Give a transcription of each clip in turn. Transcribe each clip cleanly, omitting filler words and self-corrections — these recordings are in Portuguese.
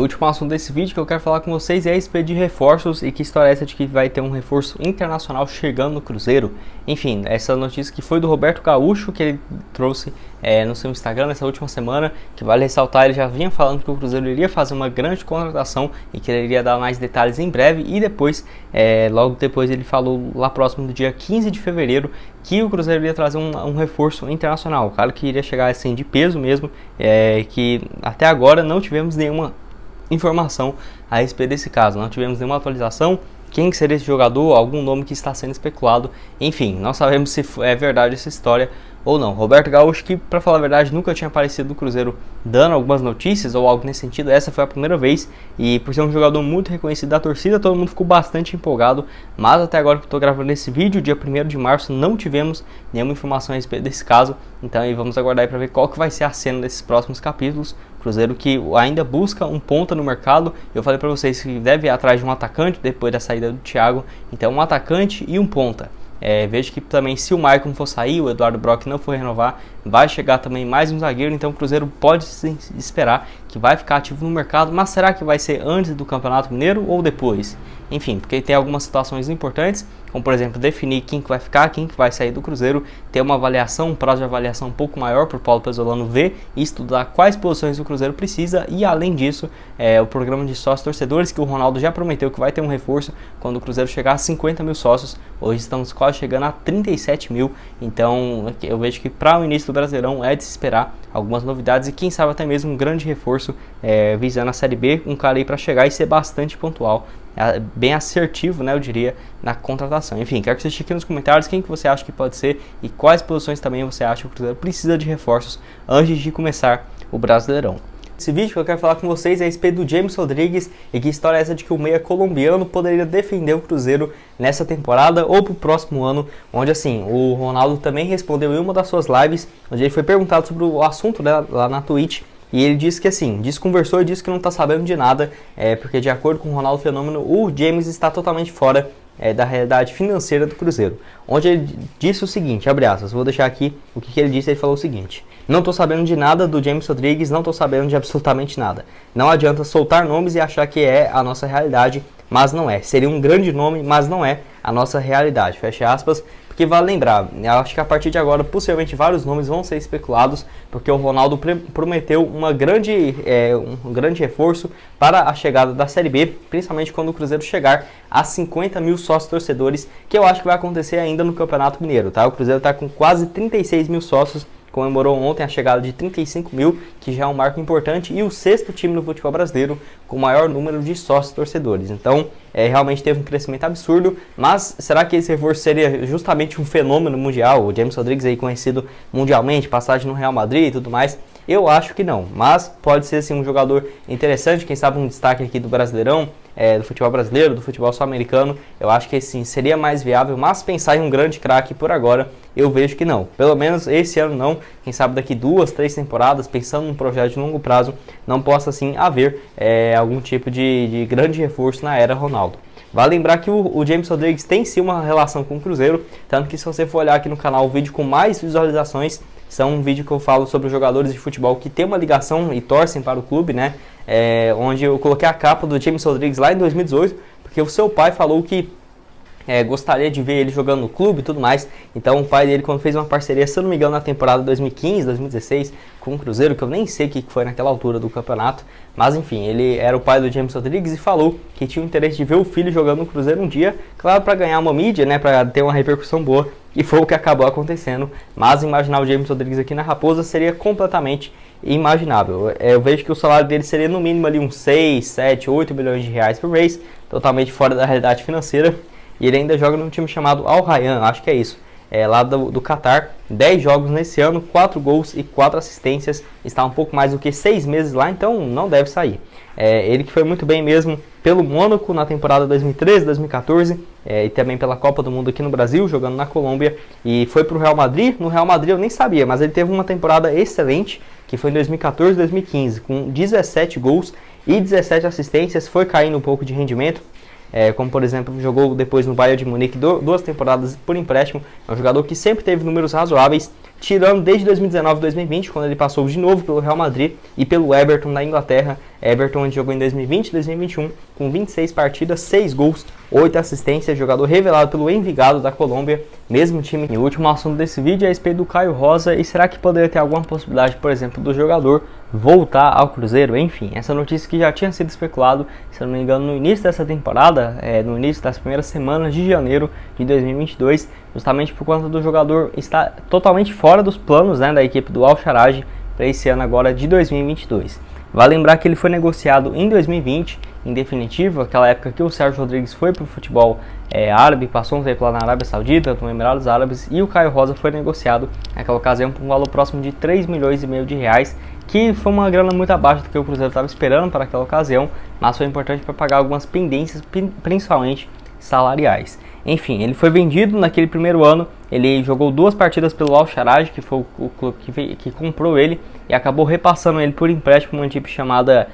O último assunto desse vídeo que eu quero falar com vocês é a respeito de reforços e que história é essa de que vai ter um reforço internacional chegando no Cruzeiro. Enfim, essa notícia que foi do Roberto Gaúcho, que ele trouxe no seu Instagram nessa última semana, que vale ressaltar, ele já vinha falando que o Cruzeiro iria fazer uma grande contratação e que ele iria dar mais detalhes em breve, e depois, logo depois ele falou lá próximo do dia 15 de fevereiro que o Cruzeiro iria trazer um reforço internacional, claro que iria chegar assim de peso mesmo, que até agora não tivemos nenhuma informação a respeito desse caso, não tivemos nenhuma atualização, quem seria esse jogador, algum nome que está sendo especulado, enfim, não sabemos se é verdade essa história ou não. Roberto Gaúcho, que para falar a verdade nunca tinha aparecido no Cruzeiro dando algumas notícias ou algo nesse sentido, essa foi a primeira vez, e por ser um jogador muito reconhecido da torcida, todo mundo ficou bastante empolgado, mas até agora que eu estou gravando esse vídeo, dia 1º de março, não tivemos nenhuma informação a respeito desse caso, então aí vamos aguardar para ver qual que vai ser a cena desses próximos capítulos. Cruzeiro que ainda busca um ponta no mercado, eu falei para vocês que deve ir atrás de um atacante depois da saída do Thiago, então um atacante e um ponta. Vejo que também, se o Maicon for sair, o Eduardo Brock não for renovar, vai chegar também mais um zagueiro, então o Cruzeiro pode esperar que vai ficar ativo no mercado, mas será que vai ser antes do Campeonato Mineiro ou depois? Enfim, porque tem algumas situações importantes, como por exemplo, definir quem que vai ficar, quem que vai sair do Cruzeiro, ter uma avaliação, um prazo de avaliação um pouco maior para o Paulo Pezzolano ver e estudar quais posições o Cruzeiro precisa, e além disso, o programa de sócios torcedores, que o Ronaldo já prometeu que vai ter um reforço quando o Cruzeiro chegar a 50 mil sócios, hoje estamos quase chegando a 37 mil, então eu vejo que para o início do Brasileirão é de se esperar algumas novidades e quem sabe até mesmo um grande reforço visando a Série B, um cara aí para chegar e ser bastante pontual, bem assertivo, né, eu diria, na contratação. Enfim, quero que você deixe aqui nos comentários quem que você acha que pode ser e quais posições também você acha que o Cruzeiro precisa de reforços antes de começar o Brasileirão. Esse vídeo que eu quero falar com vocês é a respeito do James Rodrigues e que história é essa de que o meia colombiano poderia defender o Cruzeiro nessa temporada ou pro próximo ano, onde assim, o Ronaldo também respondeu em uma das suas lives, onde ele foi perguntado sobre o assunto, né, lá na Twitch, e ele disse que assim, conversou e disse que não está sabendo de nada, porque de acordo com o Ronaldo Fenômeno, o James está totalmente fora da realidade financeira do Cruzeiro, onde ele disse o seguinte, abre aspas, vou deixar aqui o que ele disse, ele falou o seguinte: não estou sabendo de nada do James Rodrigues, não estou sabendo de absolutamente nada, não adianta soltar nomes e achar que é a nossa realidade, mas não é, seria um grande nome, mas não é a nossa realidade, fecha aspas, porque vale lembrar, eu acho que a partir de agora possivelmente vários nomes vão ser especulados, porque o Ronaldo prometeu um grande reforço para a chegada da Série B, principalmente quando o Cruzeiro chegar a 50 mil sócios torcedores, que eu acho que vai acontecer ainda no Campeonato Mineiro, tá? O Cruzeiro está com quase 36 mil sócios, comemorou ontem a chegada de 35 mil, que já é um marco importante, e o 6º time no futebol brasileiro com o maior número de sócios torcedores. Então, realmente teve um crescimento absurdo, mas será que esse reforço seria justamente um fenômeno mundial? O James Rodrigues aí conhecido mundialmente, passagem no Real Madrid e tudo mais? Eu acho que não, mas pode ser assim, um jogador interessante, quem sabe um destaque aqui do Brasileirão, do futebol brasileiro, do futebol sul-americano. Eu acho que sim, seria mais viável, mas pensar em um grande craque por agora, eu vejo que não. Pelo menos esse ano não, quem sabe daqui 2, 3 temporadas, pensando num projeto de longo prazo, não possa assim haver algum tipo de grande reforço na era Ronaldo. Vale lembrar que o James Rodrigues tem sim uma relação com o Cruzeiro, tanto que se você for olhar aqui no canal, o vídeo com mais visualizações são um vídeo que eu falo sobre os jogadores de futebol que tem uma ligação e torcem para o clube, né? Onde eu coloquei a capa do James Rodrigues lá em 2018, porque o seu pai falou que gostaria de ver ele jogando no clube e tudo mais. Então o pai dele, quando fez uma parceria, se eu não me engano, na temporada 2015, 2016, com o Cruzeiro, que eu nem sei o que foi naquela altura do campeonato, mas enfim, ele era o pai do James Rodrigues e falou que tinha o interesse de ver o filho jogando no Cruzeiro um dia, claro, para ganhar uma mídia, né, para ter uma repercussão boa, e foi o que acabou acontecendo. Mas imaginar o James Rodrigues aqui na Raposa seria completamente imaginável. Eu vejo que o salário dele seria no mínimo ali uns 6, 7, 8 milhões de reais por mês, totalmente fora da realidade financeira. E ele ainda joga num time chamado Al Rayyan, acho que é isso, lá do Catar. 10 jogos nesse ano, 4 gols e 4 assistências, está um pouco mais do que 6 meses lá, então não deve sair. Ele que foi muito bem mesmo pelo Mônaco na temporada 2013, 2014, e também pela Copa do Mundo aqui no Brasil, jogando na Colômbia, e foi para o Real Madrid. No Real Madrid eu nem sabia, mas ele teve uma temporada excelente, que foi em 2014, 2015, com 17 gols e 17 assistências, foi caindo um pouco de rendimento, como por exemplo jogou depois no Bayern de Munique 2 temporadas por empréstimo. É um jogador que sempre teve números razoáveis, tirando desde 2019 e 2020, quando ele passou de novo pelo Real Madrid e pelo Everton da Inglaterra. Everton, onde jogou em 2020 e 2021, com 26 partidas, 6 gols, 8 assistências, jogador revelado pelo Envigado da Colômbia, mesmo time. E o último assunto desse vídeo é a respeito do Caio Rosa, e será que poderia ter alguma possibilidade, por exemplo, do jogador voltar ao Cruzeiro? Enfim, essa notícia que já tinha sido especulado, se não me engano, no início dessa temporada, no início das primeiras semanas de janeiro de 2022, justamente por conta do jogador estar totalmente fora dos planos, né, da equipe do Al-Sharaj para esse ano agora de 2022. Vale lembrar que ele foi negociado em 2020, em definitivo, aquela época que o Sérgio Rodrigues foi para o futebol árabe, passou um tempo lá na Arábia Saudita, no Emirados Árabes, e o Caio Rosa foi negociado naquela ocasião por um valor próximo de 3,5 milhões de reais, que foi uma grana muito abaixo do que o Cruzeiro estava esperando para aquela ocasião, mas foi importante para pagar algumas pendências, principalmente salariais. Enfim, ele foi vendido naquele primeiro ano, ele jogou 2 partidas pelo Al-Sharaj, que foi o clube que comprou ele, e acabou repassando ele por empréstimo uma equipe chamada,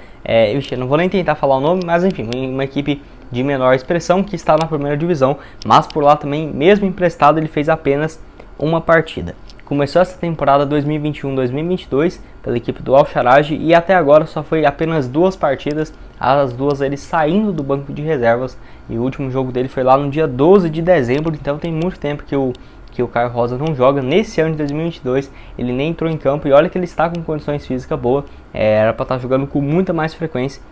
não vou nem tentar falar o nome, mas enfim, uma equipe de menor expressão que está na primeira divisão, mas por lá também, mesmo emprestado, ele fez apenas uma partida. Começou essa temporada 2021-2022 pela equipe do Al-Sharaj e até agora só foi apenas 2 partidas, as 2 ele saindo do banco de reservas, e o último jogo dele foi lá no dia 12 de dezembro, então tem muito tempo que o Caio Rosa não joga. Nesse ano de 2022 ele nem entrou em campo, e olha que ele está com condições físicas boas, era para estar jogando com muito mais frequência,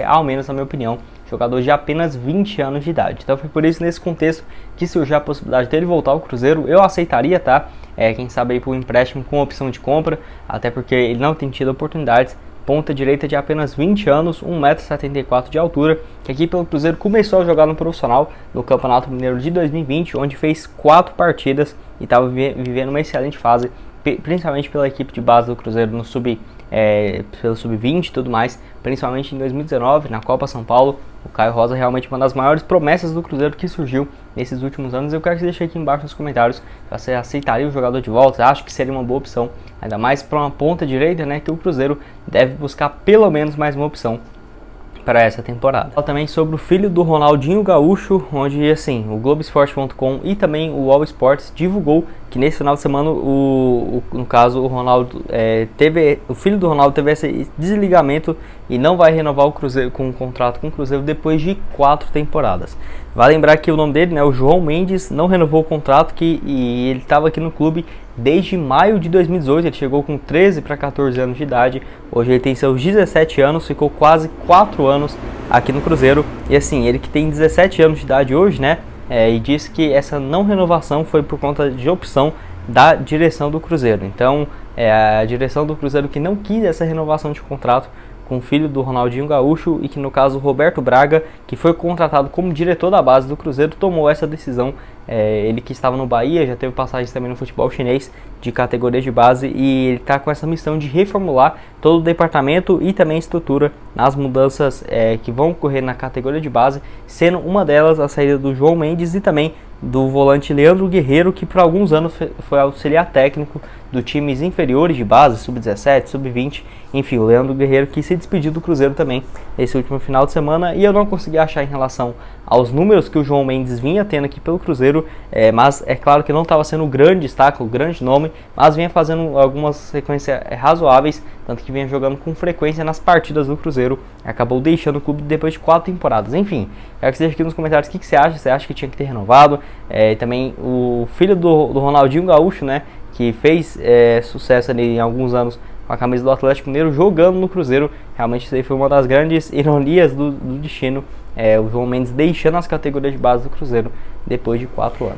ao menos na minha opinião, jogador de apenas 20 anos de idade. Então foi por isso, nesse contexto, que surgiu a possibilidade dele voltar ao Cruzeiro. Eu aceitaria, tá? Quem sabe aí por um empréstimo com opção de compra, até porque ele não tem tido oportunidades. Ponta direita de apenas 20 anos, 1,74 m de altura, que aqui pelo Cruzeiro começou a jogar no profissional no Campeonato Mineiro de 2020, onde fez 4 partidas e estava vivendo uma excelente fase, principalmente pela equipe de base do Cruzeiro no pelo Sub-20 e tudo mais, principalmente em 2019, na Copa São Paulo. O Caio Rosa é realmente uma das maiores promessas do Cruzeiro que surgiu nesses últimos anos. Eu quero que você deixe aqui embaixo nos comentários se você aceitaria o jogador de volta. Acho que seria uma boa opção, ainda mais para uma ponta direita, né, que o Cruzeiro deve buscar pelo menos mais uma opção para essa temporada. Fala também sobre o filho do Ronaldinho Gaúcho, onde assim, o Globoesporte.com e também o All Sports divulgou que nesse final de semana no caso o Ronaldo o filho do Ronaldo teve esse desligamento e não vai renovar o Cruzeiro com um contrato com o Cruzeiro depois de 4 temporadas. Vale lembrar que o nome dele, né, o João Mendes, não renovou o contrato e ele estava aqui no clube desde maio de 2018, ele chegou com 13 para 14 anos de idade, hoje ele tem seus 17 anos, ficou quase 4 anos aqui no Cruzeiro, e assim, ele que tem 17 anos de idade hoje, né, e disse que essa não renovação foi por conta de opção da direção do Cruzeiro. Então, a direção do Cruzeiro que não quis essa renovação de contrato com o filho do Ronaldinho Gaúcho, e que no caso o Roberto Braga, que foi contratado como diretor da base do Cruzeiro, tomou essa decisão. Ele que estava no Bahia, já teve passagens também no futebol chinês de categoria de base, e ele está com essa missão de reformular todo o departamento e também a estrutura nas mudanças que vão ocorrer na categoria de base, sendo uma delas a saída do João Mendes e também do volante Leandro Guerreiro, que por alguns anos foi auxiliar técnico do times inferiores de base, sub-17, sub-20, enfim, o Leandro Guerreiro que se despediu do Cruzeiro também esse último final de semana, e eu não consegui achar em relação aos números que o João Mendes vinha tendo aqui pelo Cruzeiro, mas é claro que não estava sendo o grande destaque, o grande nome, mas vinha fazendo algumas sequências razoáveis, tanto que vinha jogando com frequência nas partidas do Cruzeiro, acabou deixando o clube depois de 4 temporadas. Enfim, quero que você deixe aqui nos comentários o que você acha. Você acha que tinha que ter renovado? Também o filho do Ronaldinho Gaúcho, né, que fez sucesso ali em alguns anos com a camisa do Atlético Mineiro, jogando no Cruzeiro. Realmente isso aí foi uma das grandes ironias do destino, o João Mendes deixando as categorias de base do Cruzeiro depois de 4 anos.